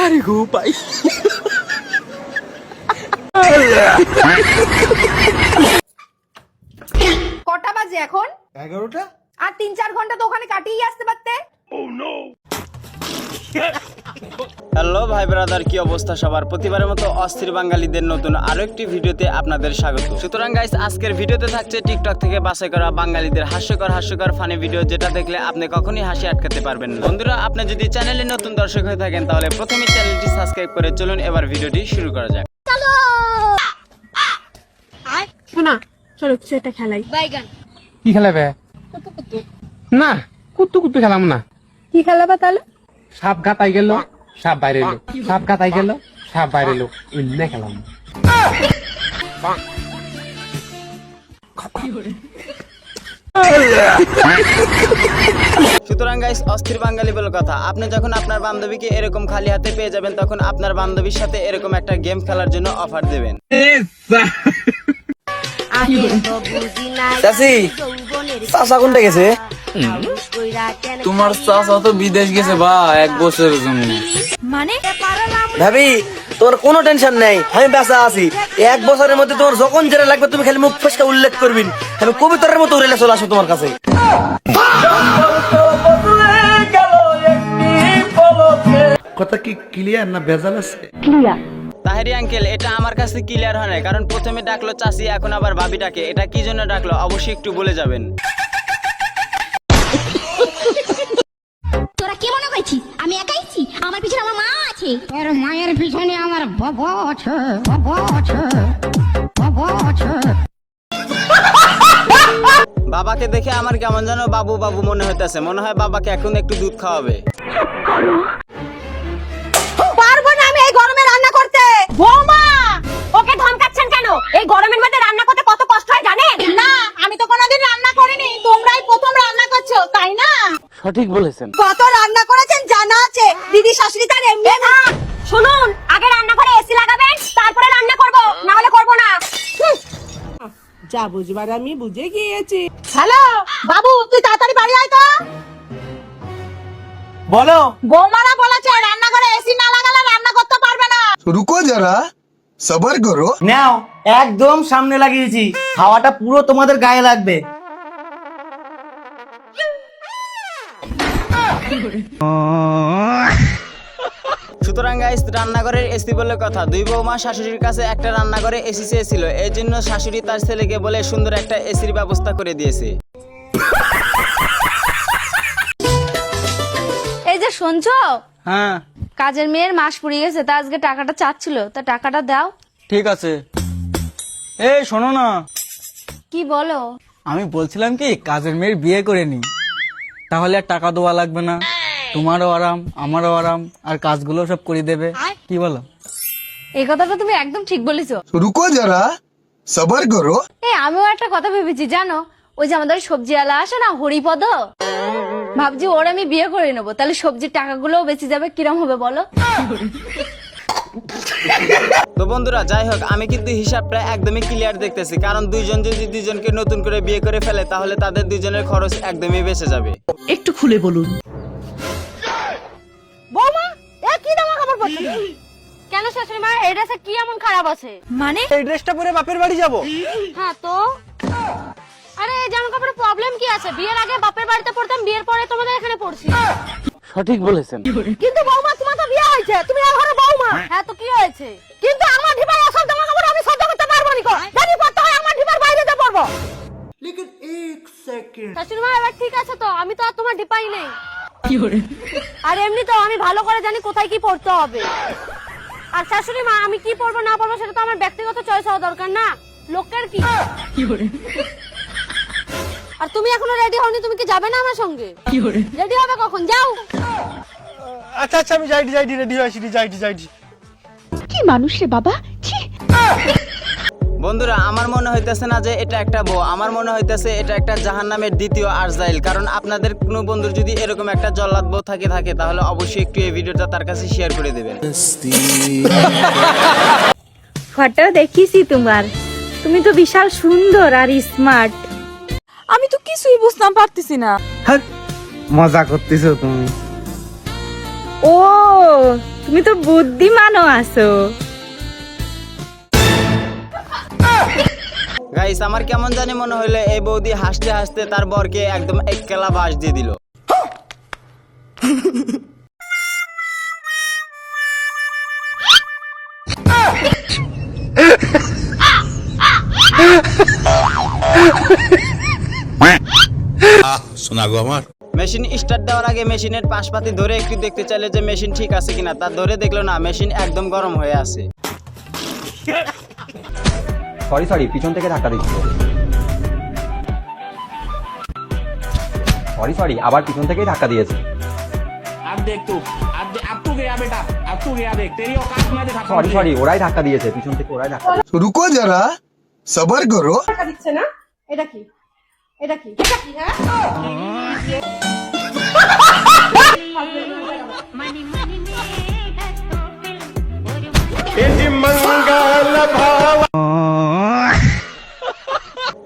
আরে গো ভাই কটা বাজে এখন? 11টা। আর 3-4 ঘন্টা তো ওখানে কাটিয়ে আসতে পারতে। হ্যালো ভাই ব্রাদার, কি অবস্থা সবার? প্রতিবারের মতো অস্থির বাঙালিদের নতুন আরো একটি ভিডিওতে আপনাদের স্বাগত। সুতরাং গাইস, আজকের ভিডিওতে থাকছে টিকটক থেকে বাছাই করা বাঙালিদের হাস্যকর ফানি ভিডিও, যেটা দেখলে আপনি কখনোই হাসি আটকাতে পারবেন না। বন্ধুরা, আপনি যদি চ্যানেলে নতুন দর্শক হয়ে থাকেন তাহলে প্রথমে চ্যানেলটি সাবস্ক্রাইব করে চলুন এবার ভিডিওটি শুরু করা যাক। শোনা, চলো কিছু একটা খেলাই। কি খেলাবে? না, কুত্তু কুত্তু খেলাম না। কি খেলাবা তাহলে? সাপ গাতাই গেল, সাপ বাইরে এলো, সাপ গাতাই গেল, সাপ বাইরে এলো, অন্য খেলাম। সুতরাং গাইস, অস্থির বাঙালি বলে কথা। আপনি যখন আপনার বান্ধবীকে এরকম খালি হাতে পেয়ে যাবেন, তখন আপনার বান্ধবীর সাথে এরকম একটা গেম খেলার জন্য অফার দেবেন। চাচি, চাচা কোনটা গেছে? তোমার চাচা তো বিদেশ গেছে বা 1 বছরের জন্য। মানে ভাবি, তোমার কোনো টেনশন নেই, আমি বেঁচে আছি। 1 বছরের মধ্যে তোমার যখন যেটা লাগবে তুমি খালি মুখ ফসকা উল্লেখ করবেন, আমি কবিতার মতো উড়ে চলে আসবো তোমার কাছে। কথা কি ক্লিয়ার না ভেজাল আছে? তাহেরি আঙ্কেল, এটা আমার কাছে ক্লিয়ার হয় না, কারণ প্রথমে ডাকলো চাচি, এখন আবার ভাবি ডাকে। এটা কি জন্য ডাকলো অবশ্যই একটু বলে যাবেন। তোরা কি মনে করছিস আমি একাইছি? আমার পিছনে আমার মা আছে। তোর মায়ের পিছনে আমার বাবা আছে, বাবা আছে, বাবা আছে। বাবাকে দেখে আমার কেমন যেন বাবু বাবু মনে হইতেছে। মনে হয় বাবাকে এখন একটু দুধ খাওয়াবে। পারবো না আমি এই গরমে রান্না করতে। বৌমা, ওকে ধমকাচ্ছেন কেন? এই গরমের মধ্যে রান্না করতে কত কষ্ট হয় জানেন? না, আমি তো কোনোদিন রান্না করিনি, তোমরাই প্রথম রান্না করছো, তাই না? সঠিক বলেছেন। কত রান্না করেছেন জানা আছে। দিদি শাশুড়ি তার এমনি না। শুনুন, আগে রান্না করে এসি লাগাবেন, তারপরে রান্না করব, না হলে করব না। যা বুঝবার আমি বুঝে গিয়েছি। হ্যালো বাবু, তুই তাড়াতাড়ি বাড়ি আয় তো। বলো। বৌমারা বলেছে রান্না করে এসি না লাগালে রান্না করতে পারবে না। রুকো যারা, সবার করো। নাও, একদম সামনে লাগিয়েছি, হাওয়াটা পুরো তোমাদের গায়ে লাগবে। সুতরাং গাইস, রান্নাঘরের এসি বলে কথা। দুই বৌমা শাশুড়ির কাছে একটা রান্নাঘরে এসি চেয়েছিল, এই জন্য শাশুড়ি তার ছেলেকে বলে সুন্দর একটা এসির ব্যবস্থা করে দিয়েছে। এই যে শুনছো, হ্যাঁ, কাজের মেয়ের মাস পুড়িয়ে গেছে, তা আজকে টাকাটা চাচ্ছিল, তা টাকাটা দাও। ঠিক আছে। এই শোনো না, কি বলো? আমি বলছিলাম কি, কাজের মেয়ের বিয়ে করে নি, তাহলে আর টাকা দেওয়া লাগবে না, তোমারও আরাম আমারও আরাম, আর কাজগুলো সব করে দেবে। কি বলো? এই কথাটা তুমি একদম ঠিক বলেছো। রুকো যারা, সবার করো। আমিও একটা কথা ভেবেছি জানো, ওই যে আমাদের সবজিওয়ালা আসে না, হরিপদ, ভাবছি ওর আমি বিয়ে করে নেবো, তাহলে সবজির টাকাগুলোও বেঁচে যাবে। কিরম হবে বলো? তো বন্ধুরা, যাই হোক, আমি কিন্তু হিসাবটা একদমই ক্লিয়ার দেখতেছি, কারণ দুইজন যদি দুইজনকে নতুন করে বিয়ে করে ফেলে তাহলে তাদের দুইজনের খরচ একদমই বেঁচে যাবে। একটু খুলে বলুন। বৌমা, এ কি জামা কাপড় পরছো? কেন শাশুড়ি মা, এই ড্রেসে কি এমন খারাপ আছে? মানে এই ড্রেসটা পরে বাপের বাড়ি যাব? হ্যাঁ তো, আরে এই জামা কাপড়ের প্রবলেম কি আছে? বিয়ের আগে বাপের বাড়িতে পড়তাম, বিয়ের পরে তোমাদের এখানে পড়ছি। সঠিক বলেছেন। কিন্তু বৌমা, তোমার তো বিয়ে হয়েছে, তুমি এই ঘরে বৌমা। হ্যাঁ তো কি হয়েছে? কিন্তু আমার ঢিপায় এসব জামা কাপড় আমি সহ্য করতে পারবো না। জানি পড়তে হয়, আমার ঢিপার বাইরে যেতে পারবো। শাশুড়ি মা, এবার ঠিক আছে তো, আমি তো আর তোমার ডিপাই নেই। আর এমনি তো আমি ভালো করে জানি কোথায় কি পড়তে হবে। আর শাশুড়ি মা, আমি কি পড়বো না পড়বো সেটা তো আমার ব্যক্তিগত চয়েস হওয়া দরকার না, লোকের কি। আর তুমি এখনো রেডি হওনি, তুমি কি যাবে না আমার সঙ্গে? রেডি হবে কখন? যাও। আচ্ছা আচ্ছা, আমি যাইটি রেডি হয়েছি, যাইটি। কি মানুষ রে বাবা, ছি। বন্ধুরা, আমার মনে হইতেছে না যে এটা একটা বউ, আমার মনে হইতেছে এটা একটা জাহান্নামের দ্বিতীয় আরজাইল। কারণ আপনাদের কোনো বন্ধুর যদি এরকম একটা জল্লাদ বউ থাকে তাহলে অবশ্যই একটু এই ভিডিওটা তার কাছে শেয়ার করে দেবেন। ফটো দেখিছি তোমার, তুমি তো বিশাল সুন্দর আর স্মার্ট। আমি তো কিছুই বুঝতাম পারতেছি না। মজা করতেছো তুমি। ও তুমি তো বুদ্ধিমানও আছো। গাইস আমার কেমন জানি মনে হইলো এই বৌদি হাসতে হাসতে তার বরকে একদম এক কেলা বাস দিয়ে দিল। শোনা গো আমার মেশিন স্টার্ট দেওয়ার আগে মেশিনের পাশপাতি ধরে একটু দেখতে চাইলে যে মেশিন ঠিক আছে কিনা, তা ধরে দেখলো না মেশিন একদম গরম হয়ে আছে। সরি পিছন থেকে ধাক্কা দিচ্ছি। সরি আবার পিছন থেকেই ধাক্কা দিয়েছে। সরি ওরাই ধাক্কা দিয়েছে, পিছন থেকে ওরাই ধাক্কা দিয়েছে। রুকো যারা সবার করো। টাকা দিচ্ছে না? এটা কি? এটা কি? এটা কি? হ্যাঁ?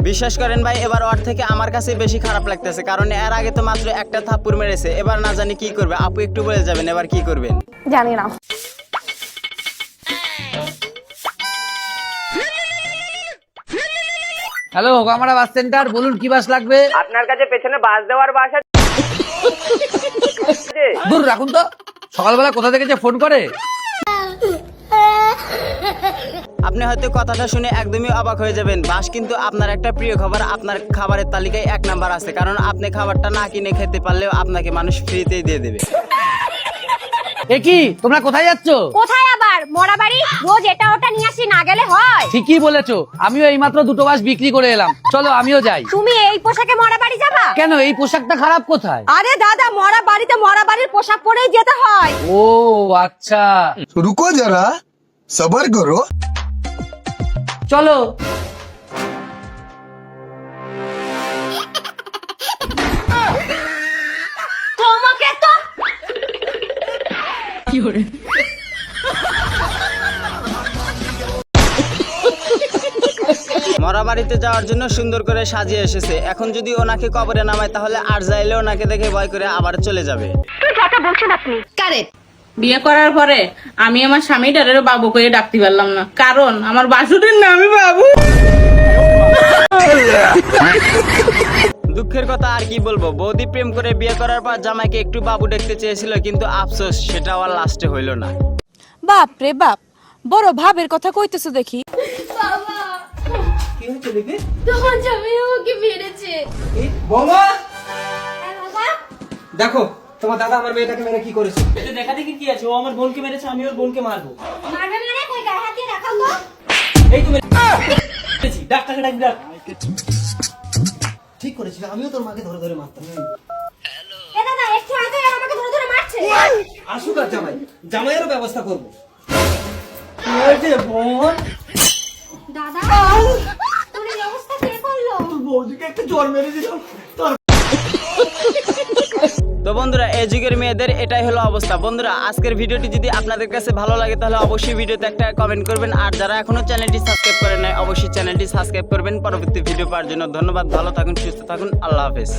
বিশ্বাস করেন ভাই, এবার ওর থেকে আমার কাছে বেশি খারাপ লাগতেছে, কারণ এর আগে তো মাত্র একটা থাপ্পড় মেরেছে, এবার না জানি কি করবে। আপু একটু বলে যাবেন এবার কি করবেন? জানি না। হ্যালো আমরা বাস সেন্টার, বলুন কি বাস লাগবে? আপনার কাছে পেছনে বাস দেওয়ার বাস আছে? দূর রাখুন তো, সকালবেলা কোথা থেকে যে ফোন করে। আপনি হয়তো কথাটা শুনে একদমই অবাক হয়ে যাবেন। বাস কিন্তু আপনার একটা প্রিয় খাবার, আপনার খাবারের তালিকায় 1 নাম্বার আছে, কারণ আপনি খাবারটা না কিনে খেতে পারলেও আপনাকে মানুষ ফ্রিতেই দিয়ে দেবে। কি তোমরা কোথায় যাচ্ছ? কোথায় আবার? মরা বাড়ি। রোজ এটা ওটা নিয়ে আসি, না গেলে হয়? ঠিকই বলেছো, আমিও এইমাত্র 2টো বাস বিক্রি করে এলাম, চলো আমিও যাই। তুমি এই পোশাকে মরা বাড়ি যাবা? কেন, এই পোশাকটা খারাপ কোথায়? আরে দাদা, মরা বাড়িতে মরা বাড়ির পোশাক পরেই যেতে হয়। ও আচ্ছা, রুকো যারা সবার করো। চলো। তোমাকে তো মরা বাড়িতে যাওয়ার জন্য সুন্দর করে সাজিয়ে এসেছে, এখন যদি ওনাকে কবরে নামায় তাহলে আর যাইলে ওনাকে দেখে ভয় করে আবার চলে যাবে। কারেক্ট। বিয়ে করার পরে আমি আমার স্বামীটারেরও বাবু করে ডাকতে পারলাম না, কারণ আমার বাসুটির নামই বাবু। দুঃখের কথা আর কি বলবো, বৌদি প্রেম করে বিয়ে করার পর জামাইকে একটু বাবু দেখতে চেয়েছিল, কিন্তু আফসোস সেটাও আর লাস্টে হইল না। বাপ রে বাপ, বড় ভাবের কথা কইতেছো দেখি। তোমার জামাই আমাকে মেরেছে। বৌমা হ্যাঁ বাবা? দেখো তোমার দাদা আমার মেয়েটাকে মেরে কি করেছে। এটা দেখা দেখি কি আছে, ও আমার বোনকে মেরেছে, আমি ওর বোনকে মারবো। মারবে মানে কই গায়ে হাত দিয়ে রাখাও তো। এই তুমি মেরেছি, ডাক্তারকে ডাক ডাক। ঠিক করেছিল, আমিও তোর মাকে ধরে ধরে মারতাম। এ দাদা, একটু আগে আমাকে ধরে ধরে মারছে। আসুক আর জামাই, জামাইয়েরও ব্যবস্থা করবো। কি হয়েছে বোন? দাদা, তোর এই অবস্থা কে করলো? বৌদিকে একটা জ্বর মেরে দিল। তো বন্ধুরা, এই যুগের মেয়েদের এটাই হলো অবস্থা। বন্ধুরা, আজকের ভিডিওটি যদি আপনাদের কাছে ভালো লাগে তাহলে অবশ্যই ভিডিওতে একটা কমেন্ট করবেন, আর যারা এখনো চ্যানেলটি সাবস্ক্রাইব করেন নাই অবশ্যই চ্যানেলটি সাবস্ক্রাইব করবেন। পরবর্তী ভিডিও পাওয়ার জন্য ধন্যবাদ। ভালো থাকুন, সুস্থ থাকুন, আল্লাহ হাফেজ।